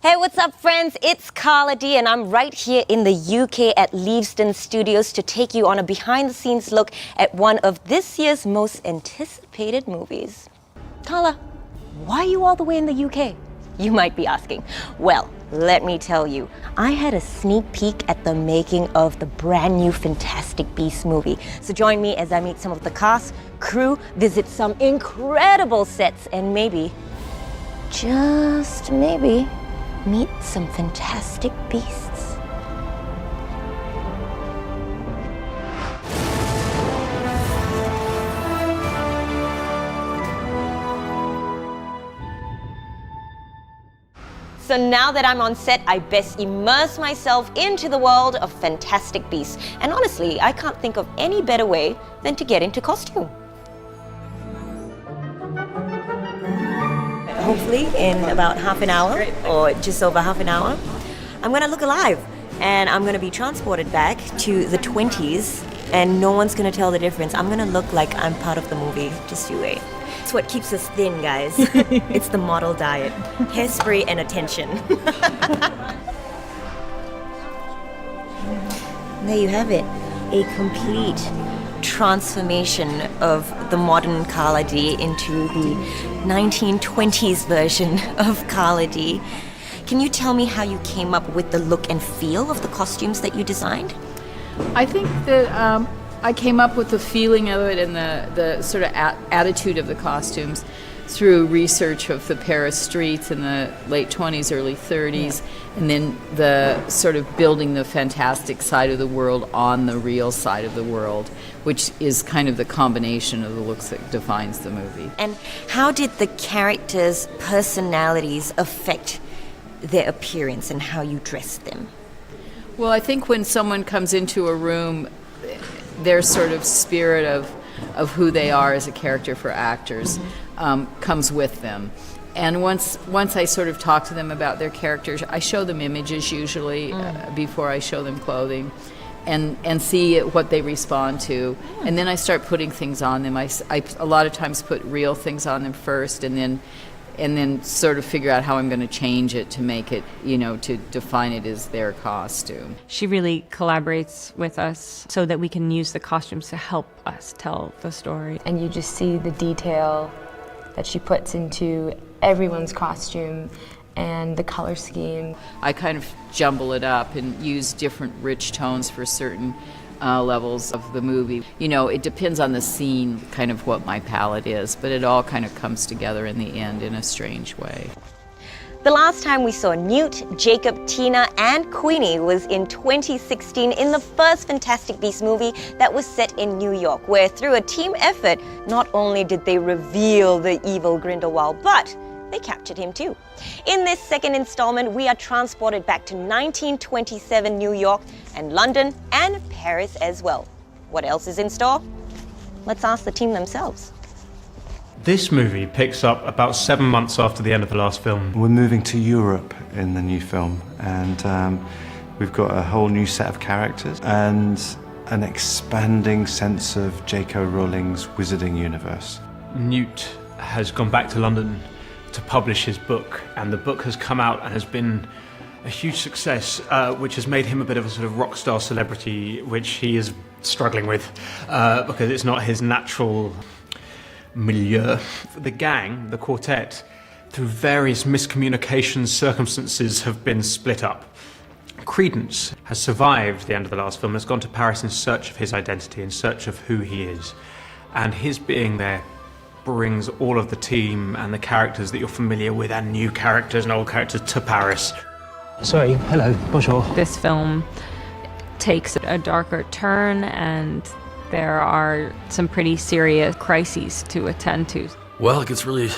Hey, what's up, friends? It's Carla D, and I'm right here in the UK at Leavesden Studios to take you on a behind-the-scenes look at one of this year's most anticipated movies. Carla, why are you all the way in the UK? You might be asking. Well, let me tell you, I had a sneak peek at the making of the brand new Fantastic Beasts movie. So join me as I meet some of the cast, crew, visit some incredible sets, and maybe, just maybe, meet some fantastic beasts. So now that I'm on set, I best immerse myself into the world of Fantastic Beasts. And honestly, I can't think of any better way than to get into costume. Hopefully in about half an hour, or just over half an hour, I'm gonna look alive, and I'm gonna be transported back to the 20s, and no one's gonna tell the difference. I'm gonna look like I'm part of the movie. Just you wait. It's what keeps us thin, guys. It's the model diet. Hairspray and attention. There you have it. A complete transformation of the modern Carla D into the 1920s version of Carla D. Can you tell me how you came up with the look and feel of the costumes that you designed? I think that I came up with the feeling of it and the sort of attitude of the costumes through research of the Paris streets in the late 20s, early 30s, and then the sort of building the fantastic side of the world on the real side of the world, which is kind of the combination of the looks that defines the movie. And how did the characters' personalities affect their appearance and how you dressed them? Well, I think when someone comes into a room, their sort of spirit of who they are as a character for actors comes with them. And once I sort of talk to them about their characters, I show them images usually before I show them clothing, and see what they respond to. And then I start putting things on them. I a lot of times put real things on them first, and then sort of figure out how I'm going to change it to make it, to define it as their costume. She really collaborates with us so that we can use the costumes to help us tell the story. And you just see the detail that she puts into everyone's costume and the color scheme. I kind of jumble it up and use different rich tones for certain levels of the movie. It depends on the scene, kind of what my palette is, but it all kind of comes together in the end in a strange way. The last time we saw Newt, Jacob, Tina, and Queenie was in 2016 in the first Fantastic Beasts movie that was set in New York, where through a team effort, not only did they reveal the evil Grindelwald, but they captured him too. In this second installment, we are transported back to 1927 New York and London and Paris as well. What else is in store? Let's ask the team themselves. This movie picks up about 7 months after the end of the last film. We're moving to Europe in the new film, and we've got a whole new set of characters and an expanding sense of J.K. Rowling's wizarding universe. Newt has gone back to London to publish his book, and the book has come out and has been a huge success, which has made him a bit of a sort of rock star celebrity, which he is struggling with because it's not his natural milieu. The gang, the quartet, through various miscommunications, circumstances, have been split up. Credence has survived the end of the last film, has gone to Paris in search of his identity, in search of who he is, and his being there brings all of the team and the characters that you're familiar with and new characters and old characters to Paris. Sorry, hello, bonjour. This film takes a darker turn, and there are some pretty serious crises to attend to. Well, it gets really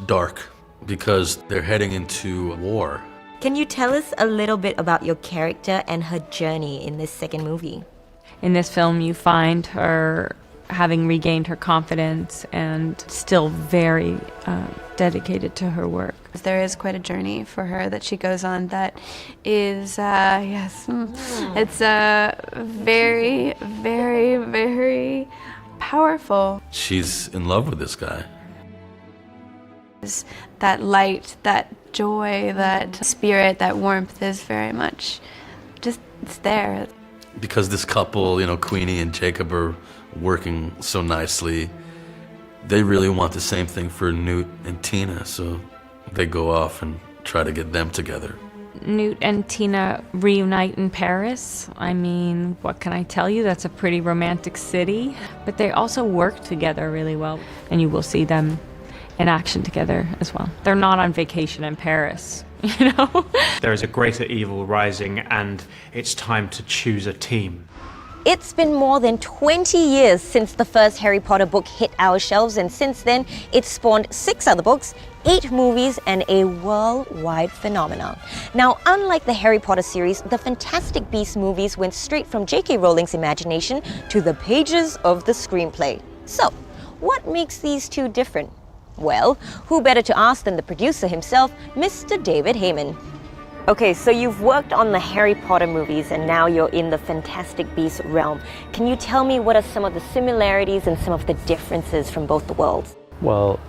dark because they're heading into war. Can you tell us a little bit about your character and her journey in this second movie? In this film, you find her having regained her confidence and still very dedicated to her work. There is quite a journey for her that she goes on that is, it's very, very, very powerful. She's in love with this guy. That light, that joy, that spirit, that warmth is very much just, it's there. Because this couple, Queenie and Jacob, are working so nicely, they really want the same thing for Newt and Tina, so they go off and try to get them together. Newt and Tina reunite in Paris. I mean, what can I tell you? That's a pretty romantic city. But they also work together really well, and you will see them in action together as well. They're not on vacation in Paris, There is a greater evil rising, and it's time to choose a team. It's been more than 20 years since the first Harry Potter book hit our shelves, and since then, it's spawned 6 other books, 8 movies, and a worldwide phenomenon. Now, unlike the Harry Potter series, the Fantastic Beasts movies went straight from J.K. Rowling's imagination to the pages of the screenplay. So, what makes these two different? Well, who better to ask than the producer himself, Mr. David Heyman. Okay, so you've worked on the Harry Potter movies and now you're in the Fantastic Beasts realm. Can you tell me what are some of the similarities and some of the differences from both the worlds? Well,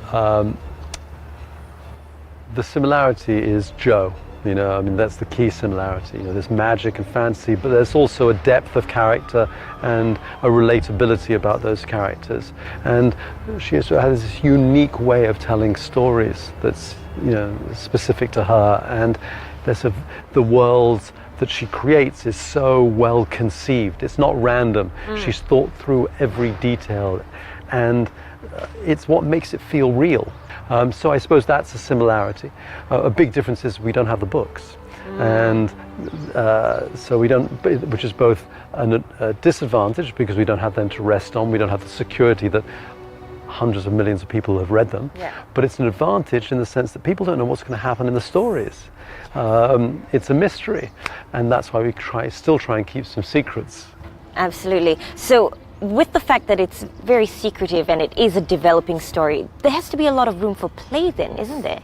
the similarity is Joe. That's the key similarity. There's magic and fantasy, but there's also a depth of character and a relatability about those characters. And she has this unique way of telling stories that's, specific to her. And the world that she creates is so well conceived. It's not random. She's thought through every detail, and it's what makes it feel real. So I suppose that's a similarity. A big difference is we don't have the books, and so we don't, which is both a disadvantage because we don't have them to rest on. We don't have the security that hundreds of millions of people have read them. Yeah. But it's an advantage in the sense that people don't know what's going to happen in the stories. It's a mystery, and that's why we still try and keep some secrets. Absolutely. So, with the fact that it's very secretive and it is a developing story, there has to be a lot of room for play then, isn't there?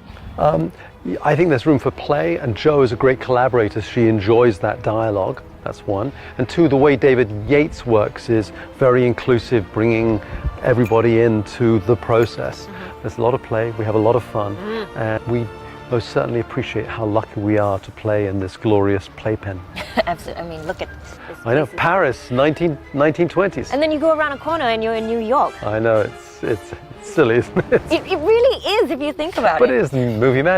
I think there's room for play, and Jo is a great collaborator. She enjoys that dialogue, that's one. And two, the way David Yates works is very inclusive, bringing everybody into the process. There's a lot of play, we have a lot of fun, and we most certainly appreciate how lucky we are to play in this glorious playpen. Absolutely. I mean, look at this. I know, Paris, 1920s. And then you go around a corner and you're in New York. I know, it's silly, isn't it? It really is if you think about it. But it is movie magic.